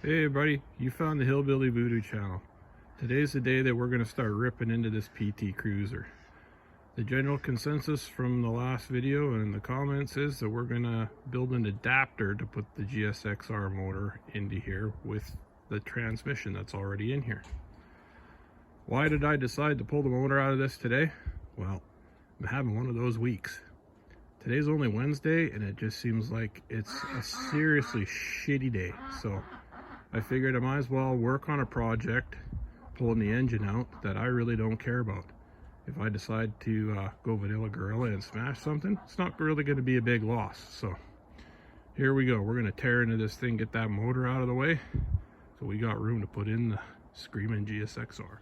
Hey everybody, you found the Hillbilly Voodoo channel. Today's the day that we're going to start ripping into this PT Cruiser. The general consensus from the last video and the comments is that we're going to build an adapter to put the GSXR motor into here with the transmission that's already in here. Why did I decide to pull the motor out of this today? Well, I'm having one of those weeks. Today's only Wednesday and it just seems like it's a seriously shitty day. So I figured I might as well work on a project pulling the engine out that I really don't care about. If I decide to go vanilla gorilla and smash something, it's not really going to be a big loss. So here we go. We're going to tear into this thing, get that motor out of the way, so we got room to put in the screaming GSXR.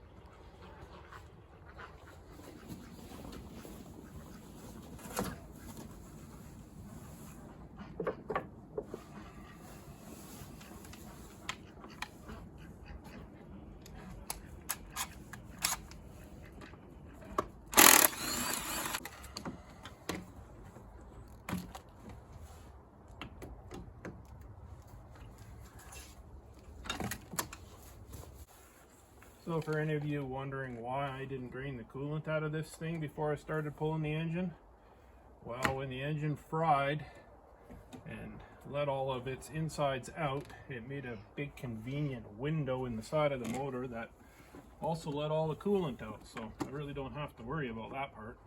So for any of you wondering why I didn't drain the coolant out of this thing before I started pulling the engine, well, when the engine fried and let all of its insides out, it made a big convenient window in the side of the motor that also let all the coolant out, so I really don't have to worry about that part.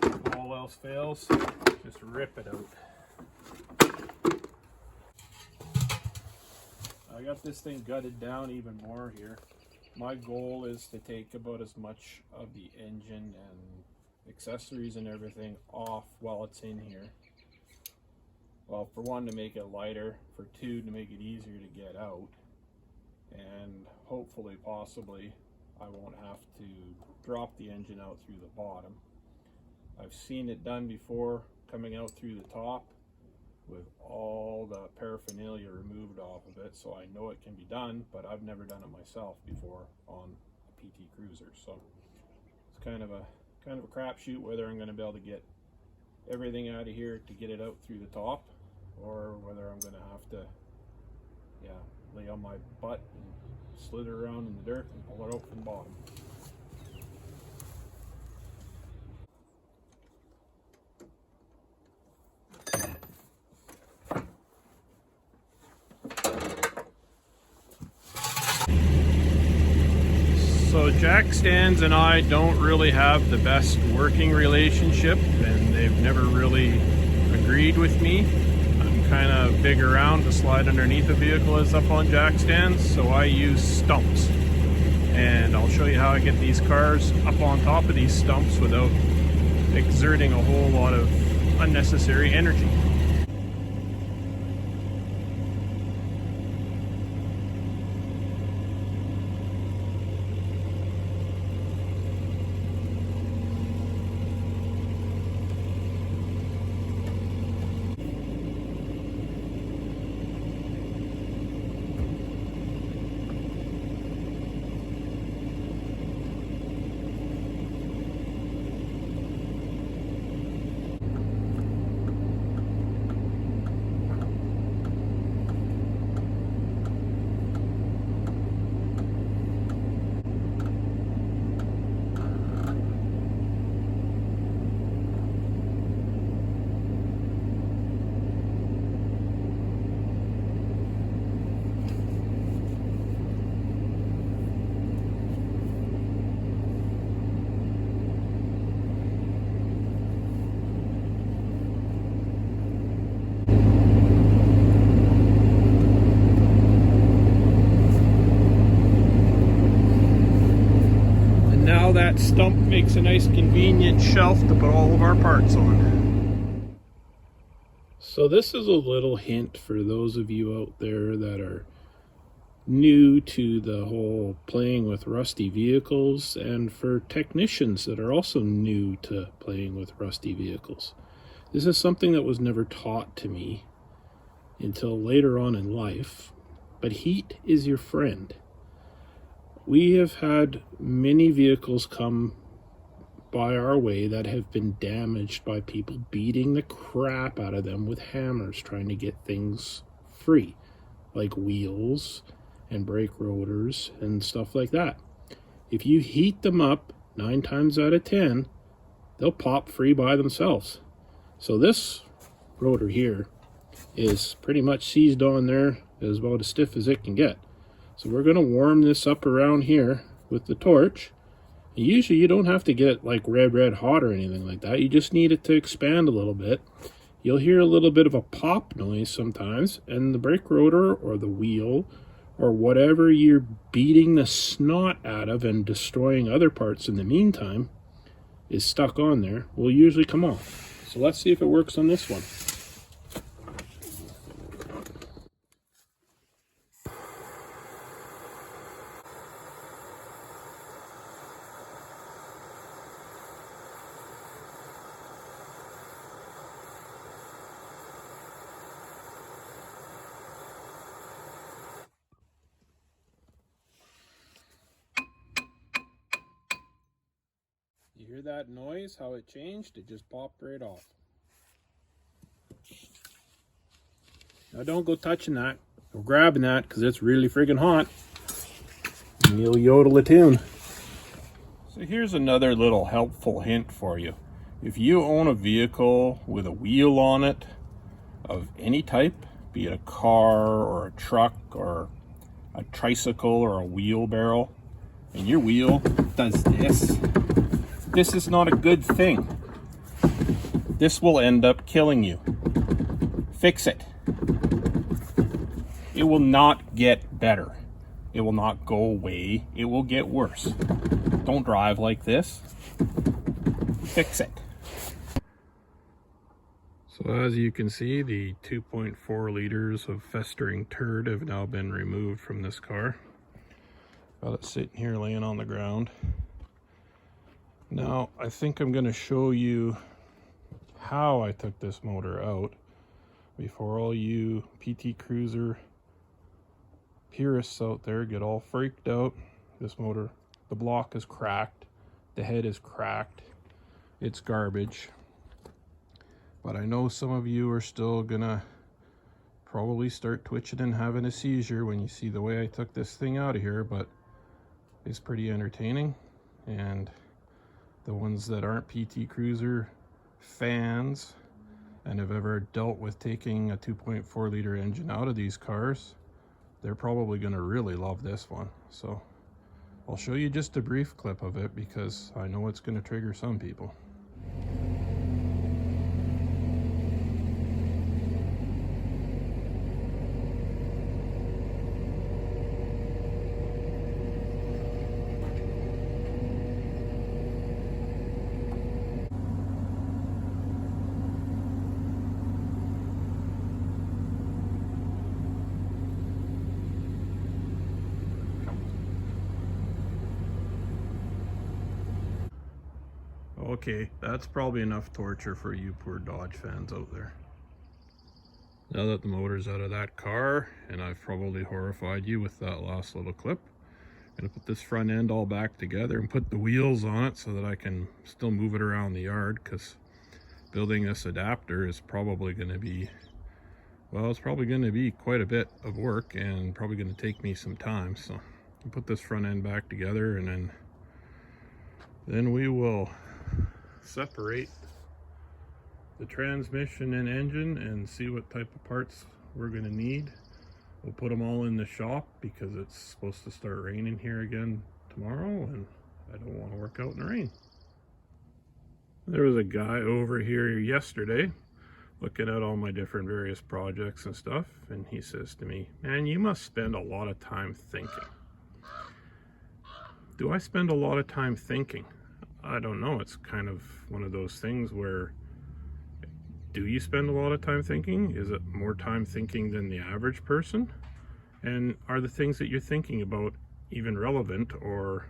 If all else fails, just rip it out. I got this thing gutted down even more here. My goal is to take about as much of the engine and accessories and everything off while it's in here. Well, for one, to make it lighter, for two, to make it easier to get out, and hopefully, possibly, I won't have to drop the engine out through the bottom. I've seen it done before, coming out through the top with all the paraphernalia removed off of it, so I know it can be done, but I've never done it myself before on a PT Cruiser. So it's kind of a crapshoot whether I'm going to be able to get everything out of here to get it out through the top, or whether I'm going to have to lay on my butt and slither around in the dirt and pull it out from the bottom. So jack stands and I don't really have the best working relationship, and they've never really agreed with me. I'm kind of big around to slide underneath a vehicle that's up on jack stands, so I use stumps. And I'll show you how I get these cars up on top of these stumps without exerting a whole lot of unnecessary energy. That stump makes a nice convenient shelf to put all of our parts on. So this is a little hint for those of you out there that are new to the whole playing with rusty vehicles, and for technicians that are also new to playing with rusty vehicles. This is something that was never taught to me until later on in life, but heat is your friend. We have had many vehicles come by our way that have been damaged by people beating the crap out of them with hammers trying to get things free, like wheels and brake rotors and stuff like that. If you heat them up, 9 times out of 10, they'll pop free by themselves. So this rotor here is pretty much seized on there, is about as stiff as it can get. So we're going to warm this up around here with the torch. Usually you don't have to get it like red hot or anything like that. You just need it to expand a little bit. You'll hear a little bit of a pop noise sometimes, and the brake rotor or the wheel or whatever you're beating the snot out of and destroying other parts in the meantime is stuck on there, will usually come off. So let's see if it works on this one. You hear that noise, how it changed? It just popped right off. Now don't go touching that or grabbing that because it's really friggin' hot. And you'll yodel a tune. So here's another little helpful hint for you. If you own a vehicle with a wheel on it of any type, be it a car or a truck or a tricycle or a wheelbarrow, and your wheel does this, this is not a good thing. This will end up killing you. Fix it. It will not get better. It will not go away. It will get worse. Don't drive like this. Fix it. So as you can see, the 2.4 liters of festering turd have now been removed from this car. Got it sitting here laying on the ground. Now, I think I'm going to show you how I took this motor out before all you PT Cruiser purists out there get all freaked out. This motor, the block is cracked, the head is cracked, it's garbage. But I know some of you are still gonna probably start twitching and having a seizure when you see the way I took this thing out of here, but it's pretty entertaining. And the ones that aren't PT Cruiser fans and have ever dealt with taking a 2.4 liter engine out of these cars, they're probably going to really love this one. So I'll show you just a brief clip of it because I know it's going to trigger some people. Okay, that's probably enough torture for you poor Dodge fans out there. Now that the motor's out of that car, and I've probably horrified you with that last little clip, I'm gonna put this front end all back together and put the wheels on it so that I can still move it around the yard, because building this adapter is probably going to be, well, it's probably going to be quite a bit of work and probably going to take me some time. So I'll put this front end back together, and then we will separate the transmission and engine and see what type of parts we're going to need. We'll put them all in the shop because it's supposed to start raining here again tomorrow, and I don't want to work out in the rain. There was a guy over here yesterday looking at all my different various projects and stuff, and he says to me, "Man, you must spend a lot of time thinking." Do I spend a lot of time thinking? I don't know. It's kind of one of those things where, do you spend a lot of time thinking? Is it more time thinking than the average person? And are the things that you're thinking about even relevant, or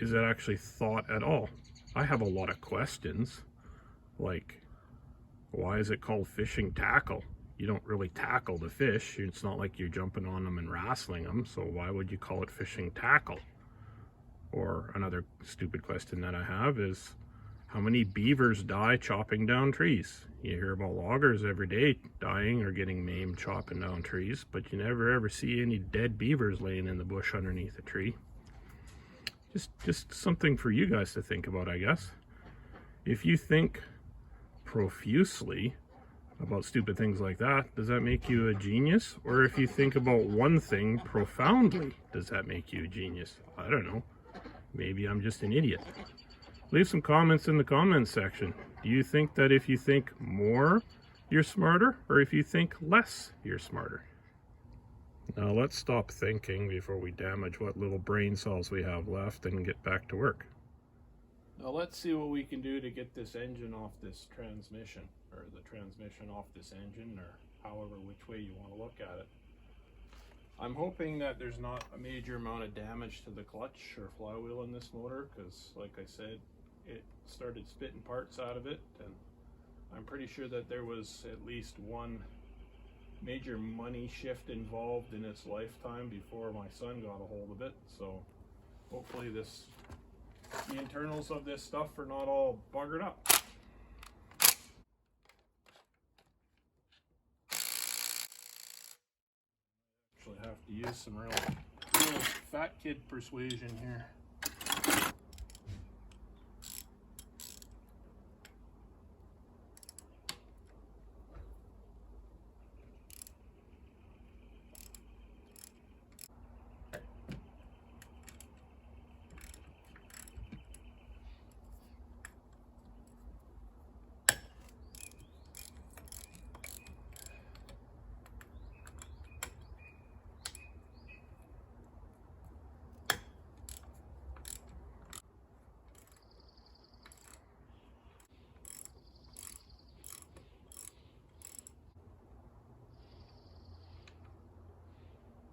is it actually thought at all? I have a lot of questions, like, why is it called fishing tackle? You don't really tackle the fish. It's not like you're jumping on them and wrestling them, so why would you call it fishing tackle? Or another stupid question that I have is, how many beavers die chopping down trees? You hear about loggers every day dying or getting maimed chopping down trees, but you never ever see any dead beavers laying in the bush underneath a tree. Just something for you guys to think about, I guess. If you think profusely about stupid things like that, does that make you a genius? Or if you think about one thing profoundly, does that make you a genius? I don't know. Maybe I'm just an idiot. Leave some comments in the comments section. Do you think that if you think more, you're smarter? Or if you think less, you're smarter? Now let's stop thinking before we damage what little brain cells we have left and get back to work. Now let's see what we can do to get this engine off this transmission, or the transmission off this engine, or however which way you want to look at it. I'm hoping that there's not a major amount of damage to the clutch or flywheel in this motor, because like I said, it started spitting parts out of it, and I'm pretty sure that there was at least one major money shift involved in its lifetime before my son got a hold of it. So hopefully the internals of this stuff are not all buggered up. Actually have to use some real fat kid persuasion here.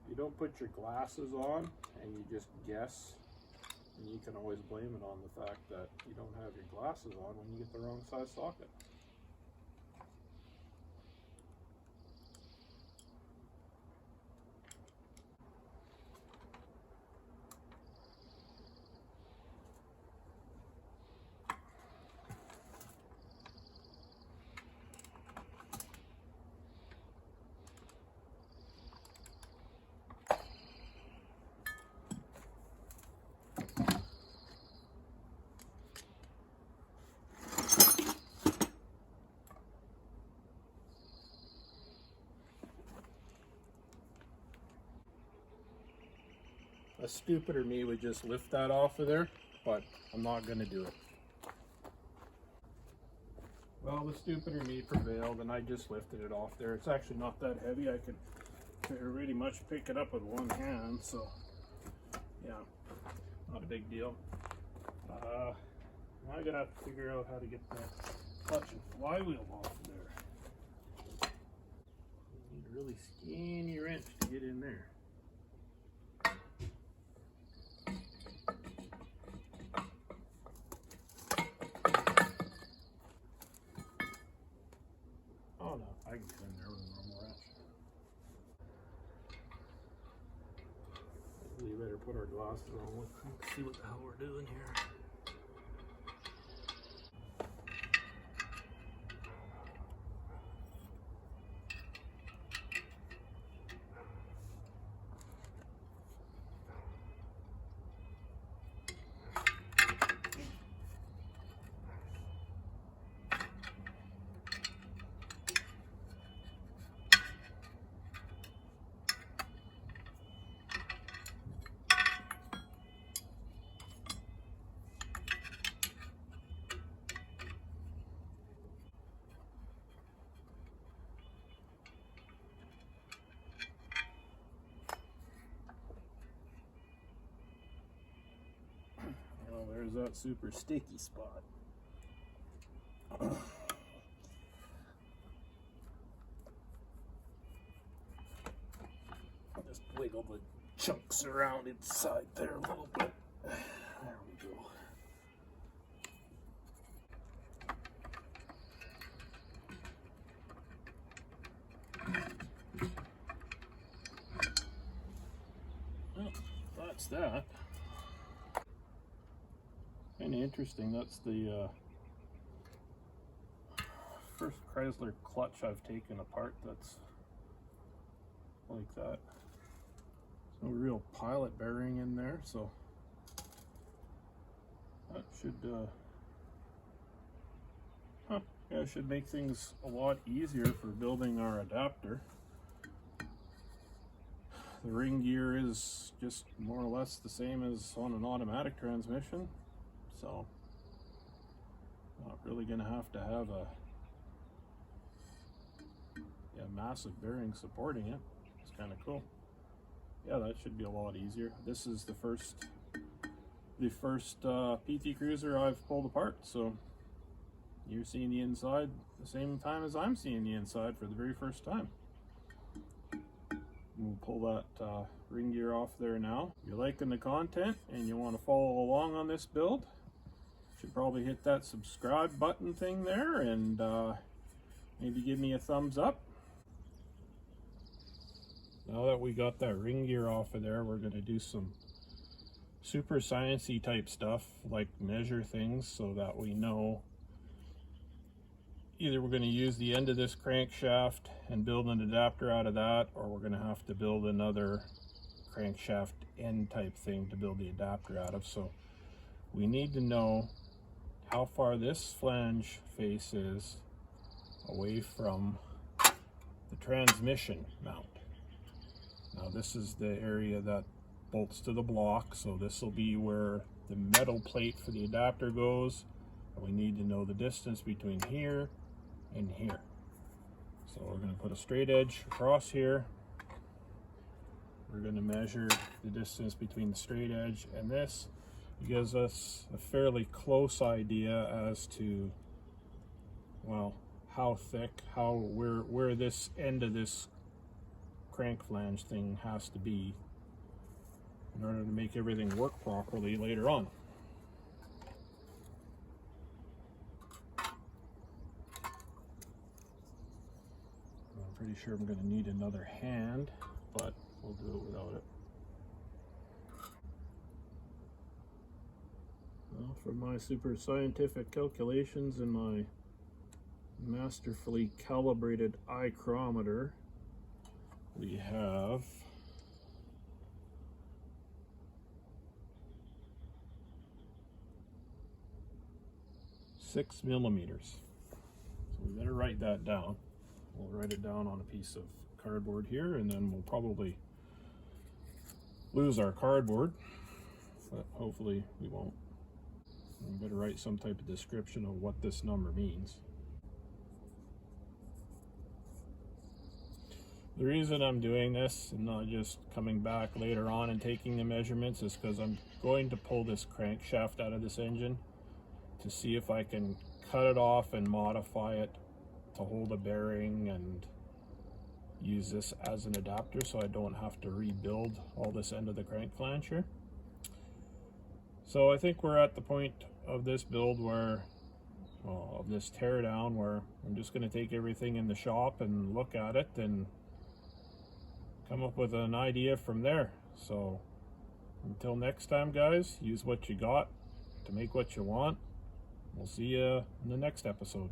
You don't put your glasses on and you just guess, and you can always blame it on the fact that you don't have your glasses on when you get the wrong size socket. A stupider me would just lift that off of there, but I'm not going to do it. Well, the stupider me prevailed, and I just lifted it off there. It's actually not that heavy. I could pretty much pick it up with one hand, so yeah, not a big deal. Now I'm going to have to figure out how to get the clutch and flywheel off there. You need a really skinny wrench to get in there. Oh no, I can get in there with a normal wrench. We better put our glasses on. Let's see what the hell we're doing here. Well, there's that super sticky spot. Just wiggle the chunks around inside there a little bit. There we go. Well, that's that. Kind of interesting. That's the first Chrysler clutch I've taken apart that's like that. There's no real pilot bearing in there, so that should yeah, it should make things a lot easier for building our adapter. The ring gear is just more or less the same as on an automatic transmission, so not really going to have a massive bearing supporting it. It's kind of cool. Yeah, that should be a lot easier. This is the first PT Cruiser I've pulled apart, so you're seeing the inside the same time as I'm seeing the inside for the very first time. We'll pull that ring gear off there now. If you're liking the content and you want to follow along on this build, you should probably hit that subscribe button thing there and maybe give me a thumbs up. Now that we got that ring gear off of there, we're going to do some super sciencey type stuff, like measure things so that we know either we're going to use the end of this crankshaft and build an adapter out of that, or we're going to have to build another crankshaft end type thing to build the adapter out of. So we need to know how far this flange face is away from the transmission mount. Now this is the area that bolts to the block, so this will be where the metal plate for the adapter goes, and we need to know the distance between here and here. So we're going to put a straight edge across here. We're going to measure the distance between the straight edge and this. It gives us a fairly close idea as to, well, how thick, where this end of this crank flange thing has to be in order to make everything work properly later on. I'm pretty sure I'm going to need another hand, but we'll do it without it. Well, from my super scientific calculations and my masterfully calibrated ichrometer, we have 6 millimeters. So we better write that down. We'll write it down on a piece of cardboard here, and then we'll probably lose our cardboard, but hopefully we won't. We better write some type of description of what this number means. The reason I'm doing this and not just coming back later on and taking the measurements is because I'm going to pull this crankshaft out of this engine to see if I can cut it off and modify it to hold a bearing and use this as an adapter so I don't have to rebuild all this end of the crank flange here. So I think we're at the point of this build where, well, of this teardown, where I'm just going to take everything in the shop and look at it and come up with an idea from there. So until next time, guys, use what you got to make what you want. We'll see you in the next episode.